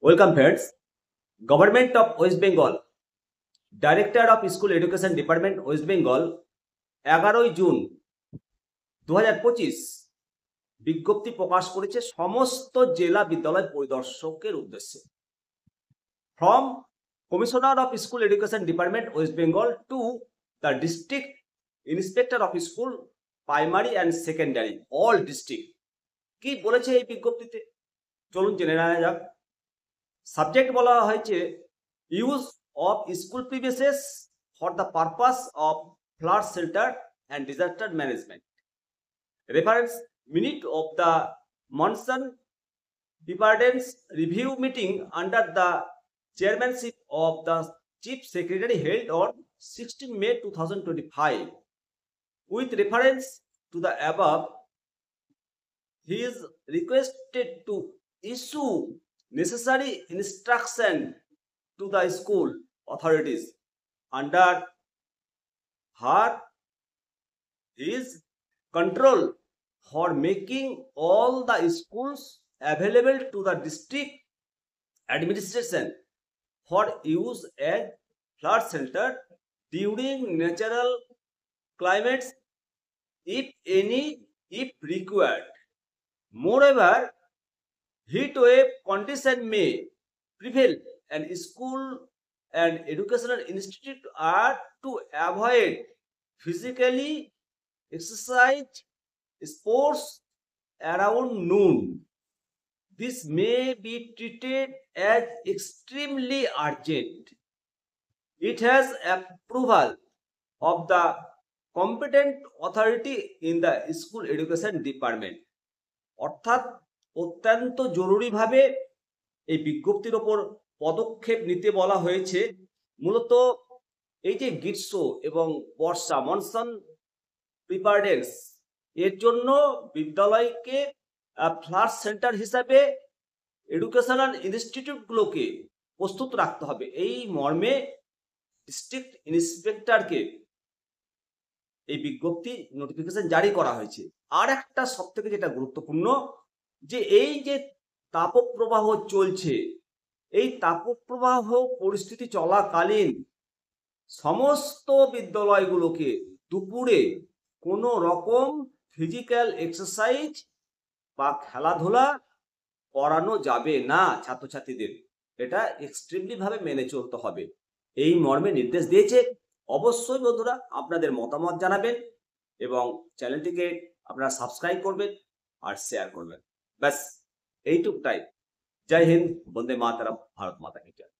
Welcome friends. Government of West Bengal, Director of School Education Department West Bengal 11 June 2025 বিজ্ঞপ্তি প্রকাশ করেছে সমস্ত জেলা বিদ্যালয় পরিদর্শকের উদ্দেশ্যে। From Commissioner of School Education Department West Bengal to the District Inspector of School Primary and Secondary all district কি বলেছে এই বিজ্ঞপ্তিতে চলুন জেনে নেওয়া যাক। সাবজেক্ট বলা হয়েছে use of school premises for the purpose of flood shelter and disaster management. Reference minute of the monsoon preparedness review meeting under the chairmanship of the Chief Secretary held on 16 May 2025. With reference to the above, he is requested to issue necessary instruction to the school authorities under his control for making all the schools available to the district administration for use as flood shelter during natural climates if required. Moreover, heat wave condition may prevail and school and educational institute are to avoid physically exercise sports around noon. This may be treated as extremely urgent. It has approval of the competent authority in the school education department. অর্থাৎ অত্যন্ত জরুরিভাবে এই বিজ্ঞপ্তির ওপর পদক্ষেপ নিতে বলা হয়েছে। মূলত এই যে গ্রীষ্ম এবং বর্ষা মনসুন প্রিপারেডনেস এর জন্য বিদ্যালয়কে ফ্লাড সেন্টার হিসাবে এডুকেশনাল ইনস্টিটিউটগুলোকে প্রস্তুত রাখতে হবে। এই মর্মে ডিস্ট্রিক্ট ইন্সপেক্টরকে এই বিজ্ঞপ্তি নোটিফিকেশন জারি করা হয়েছে। আর একটা সব থেকে যেটা গুরুত্বপূর্ণ যে এই যে তাপপ্রবাহ চলছে, এই তাপপ্রবাহ পরিস্থিতি চলাকালীন সমস্ত বিদ্যালয়গুলোকে দুপুরে কোনো রকম ফিজিক্যাল এক্সারসাইজ বা খেলাধুলা করানো যাবে না ছাত্রছাত্রীদের। এটা এক্সট্রিমলি ভাবে মেনে চলতে হবে, এই মর্মে নির্দেশ দিয়েছে। অবশ্যই বন্ধুরা আপনাদের মতামত জানাবেন এবং চ্যানেলটিকে আপনারা সাবস্ক্রাইব করবেন আর শেয়ার করবেন। ব্যাস এইটুকটাই। জয় হিন্দ, বন্দে মাতরম, ভারত মাতা কি জয়।